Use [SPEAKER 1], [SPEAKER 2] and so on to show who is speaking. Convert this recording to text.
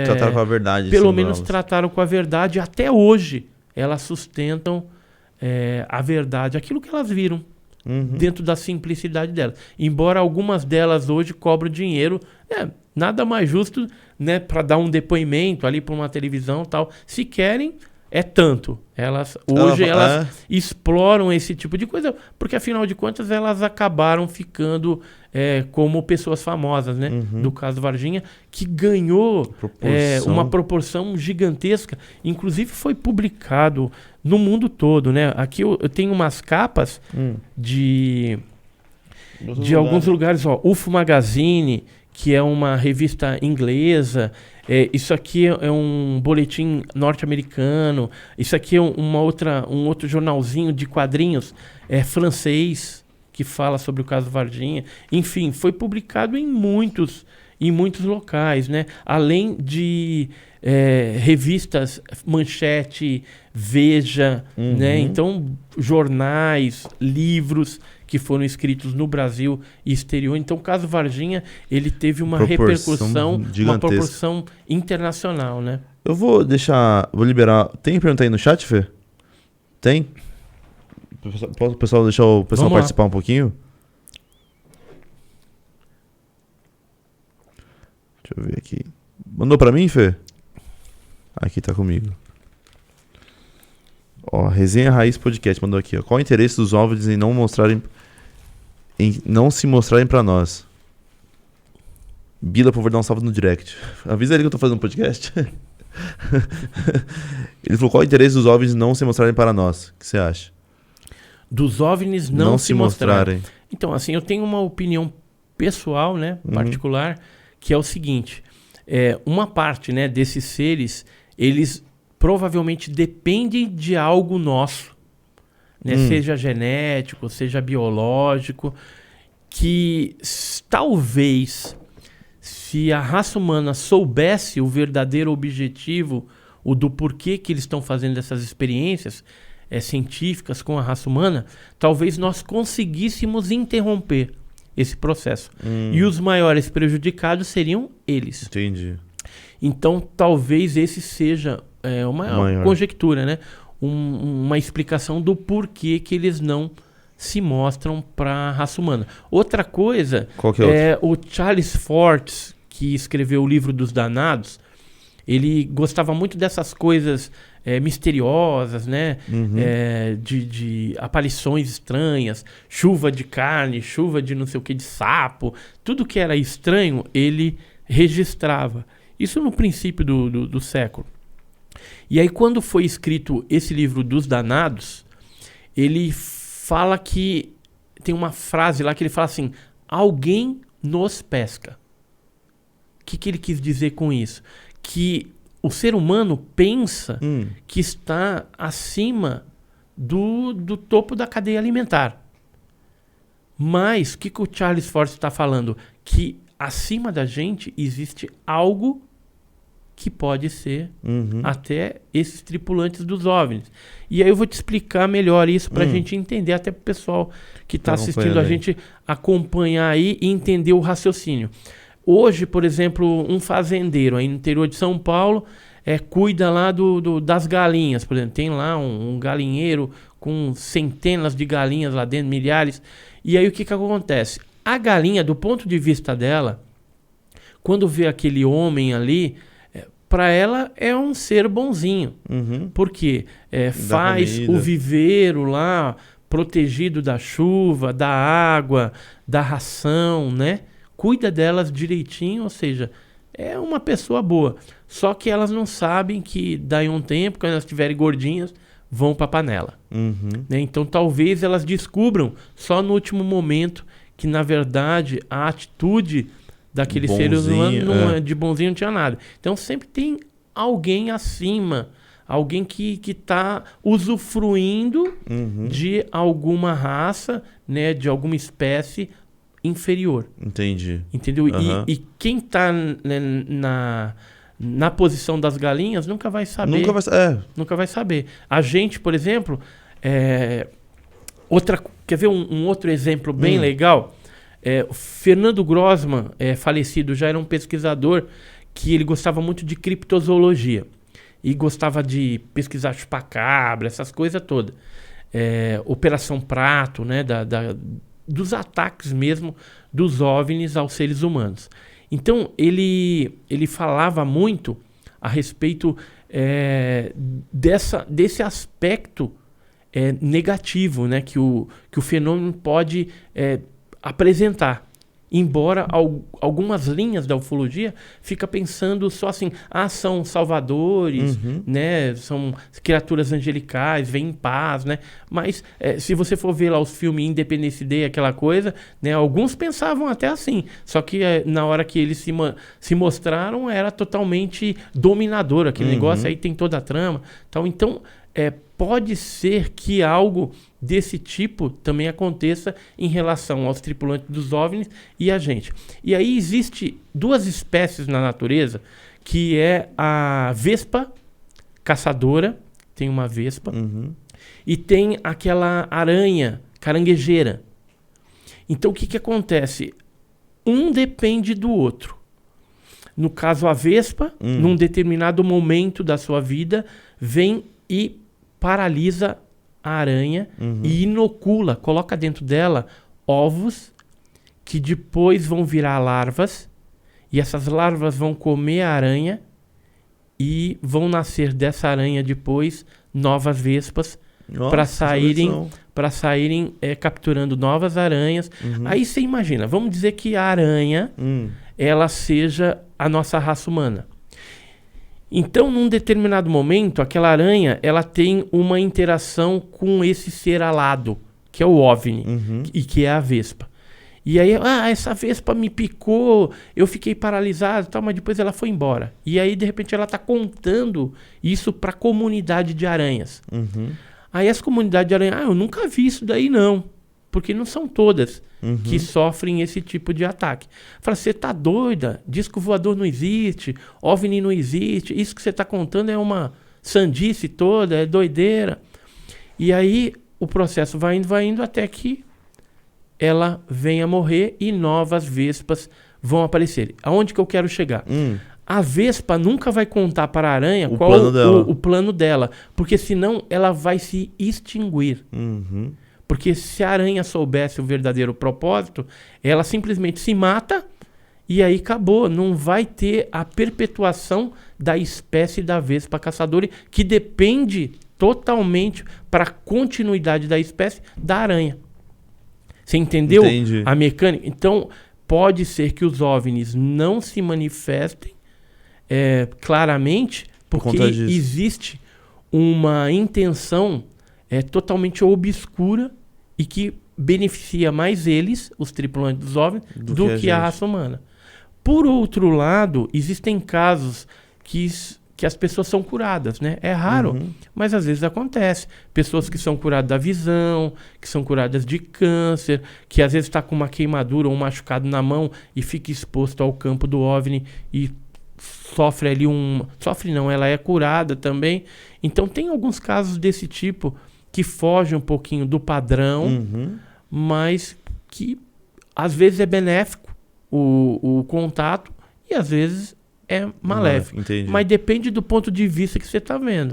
[SPEAKER 1] Trataram com a verdade.
[SPEAKER 2] Pelo
[SPEAKER 1] segundo
[SPEAKER 2] menos
[SPEAKER 1] elas.
[SPEAKER 2] trataram com a verdade. Até hoje, elas sustentam a verdade, aquilo que elas viram, dentro da simplicidade delas. Embora algumas delas hoje cobrem dinheiro, nada mais justo, né, para dar um depoimento ali para uma televisão e tal. Se querem, é tanto. Hoje elas exploram esse tipo de coisa, porque afinal de contas elas acabaram ficando como pessoas famosas, né? Do caso Varginha, que ganhou uma proporção gigantesca. Inclusive foi publicado no mundo todo, né? Aqui eu tenho umas capas de alguns lugares, ó, UFO Magazine, que é uma revista inglesa. Isso aqui é um boletim norte-americano. Isso aqui é um outro jornalzinho de quadrinhos francês que fala sobre o caso Varginha. Enfim, foi publicado em muitos locais, né? Além de revistas Manchete, Veja, né? Então, jornais, livros que foram escritos no Brasil e exterior. Então, o caso Varginha, ele teve uma repercussão, uma proporção internacional, né?
[SPEAKER 1] Eu vou liberar... Tem pergunta aí no chat, Fê? Tem? Pode o pessoal deixar o pessoal participar um pouquinho? Deixa eu ver aqui. Mandou pra mim, Fê? Aqui tá comigo. Ó, Resenha Raiz Podcast mandou aqui, ó. Qual o interesse dos OVNIs em não se mostrarem pra nós? Bila, por favor, dar um salve no direct. Avisa ele que eu tô fazendo um podcast. Ele falou, qual o interesse dos OVNIs não se mostrarem para nós? O que você acha?
[SPEAKER 2] Dos OVNIs não se mostrarem. Então, assim, eu tenho uma opinião pessoal, né, particular, que é o seguinte. Uma parte, né, desses seres, eles provavelmente dependem de algo nosso, né, seja genético, seja biológico, que talvez, se a raça humana soubesse o verdadeiro objetivo, o do porquê que eles estão fazendo essas experiências científicas com a raça humana, talvez nós conseguíssemos interromper esse processo. E os maiores prejudicados seriam eles.
[SPEAKER 1] Entendi.
[SPEAKER 2] Então, talvez esse seja uma conjectura, né? Uma explicação do porquê que eles não se mostram para a raça humana. Outra coisa o Charles Fortes, que escreveu o livro dos Danados, ele gostava muito dessas coisas misteriosas, né? De aparições estranhas, chuva de carne, chuva de não sei o que, de sapo. Tudo que era estranho, ele registrava. Isso no princípio do século. E aí, quando foi escrito esse livro dos Danados, ele fala que... Tem uma frase lá que ele fala assim: alguém nos pesca. O que ele quis dizer com isso? Que o ser humano pensa que está acima do topo da cadeia alimentar. Mas o que o Charles Force está falando? Que acima da gente existe algo que pode ser até esses tripulantes dos OVNIs. E aí eu vou te explicar melhor isso para a gente entender, até para o pessoal que está assistindo a gente acompanhar aí e entender o raciocínio. Hoje, por exemplo, um fazendeiro aí no interior de São Paulo cuida lá das galinhas, por exemplo. Tem lá um galinheiro com centenas de galinhas lá dentro, milhares. E aí o que acontece? A galinha, do ponto de vista dela, quando vê aquele homem ali, para ela é um ser bonzinho. Porque faz o viveiro lá, protegido da chuva, da água, da ração, né? Cuida delas direitinho, ou seja, é uma pessoa boa. Só que elas não sabem que daí um tempo, quando elas estiverem gordinhas, vão para a panela. Né? Então talvez elas descubram só no último momento que, na verdade, a atitude daquele ser humano de bonzinho não tinha nada. Então sempre tem alguém acima, alguém que está usufruindo de alguma raça, né, de alguma espécie inferior.
[SPEAKER 1] Entendi.
[SPEAKER 2] Entendeu? E quem está na posição das galinhas nunca vai saber. Nunca vai saber. A gente, por exemplo, quer ver um outro exemplo bem legal? O Fernando Grossman, falecido, já era um pesquisador que ele gostava muito de criptozoologia e gostava de pesquisar chupacabra, essas coisas todas. Operação Prato, né, dos ataques mesmo dos OVNIs aos seres humanos. Então, ele falava muito a respeito desse aspecto negativo, né, que o fenômeno pode apresentar. Embora algumas linhas da ufologia fica pensando só assim, são salvadores, né, são criaturas angelicais, vêm em paz, né? Mas se você for ver lá os filmes Independence Day, aquela coisa, né, alguns pensavam até assim, só que na hora que eles se mostraram era totalmente dominador, aquele negócio aí tem toda a trama, tal. Então, pode ser que algo desse tipo também aconteça em relação aos tripulantes dos OVNIs e a gente. E aí existe 2 espécies na natureza, que é a vespa caçadora, tem uma vespa, e tem aquela aranha caranguejeira. Então o que acontece? Um depende do outro. No caso, a vespa, num determinado momento da sua vida, vem e paralisa a aranha e inocula, coloca dentro dela ovos que depois vão virar larvas, e essas larvas vão comer a aranha e vão nascer dessa aranha depois novas vespas para saírem capturando novas aranhas. Aí você imagina, vamos dizer que a aranha ela seja a nossa raça humana. Então, num determinado momento, aquela aranha, ela tem uma interação com esse ser alado, que é o OVNI, e que é a vespa. E aí, essa vespa me picou, eu fiquei paralisado, tal, mas depois ela foi embora. E aí, de repente, ela está contando isso para a comunidade de aranhas. Aí as comunidades de aranha, eu nunca vi isso daí não, porque não são todas que sofrem esse tipo de ataque. Fala, você tá doida? Disco voador não existe, OVNI não existe, isso que você tá contando é uma sandice toda, é doideira. E aí o processo vai indo até que ela venha morrer e novas vespas vão aparecer. Aonde que eu quero chegar? A vespa nunca vai contar para a aranha qual o plano dela, porque senão ela vai se extinguir. Porque se a aranha soubesse o verdadeiro propósito, ela simplesmente se mata e aí acabou. Não vai ter a perpetuação da espécie da vespa caçadora, que depende totalmente para a continuidade da espécie da aranha. Você entendeu?
[SPEAKER 1] Entendi.
[SPEAKER 2] A mecânica? Então, pode ser que os OVNIs não se manifestem claramente, porque existe uma intenção totalmente obscura e que beneficia mais eles, os tripulantes dos OVNIs, do que a raça humana. Por outro lado, existem casos que as pessoas são curadas, né? É raro, mas às vezes acontece. Pessoas que são curadas da visão, que são curadas de câncer, que às vezes está com uma queimadura ou um machucado na mão e fica exposto ao campo do OVNI e sofre ali ela é curada também. Então tem alguns casos desse tipo que fogem um pouquinho do padrão, mas que às vezes é benéfico o contato e às vezes é maléfico. Mas depende do ponto de vista que você está vendo.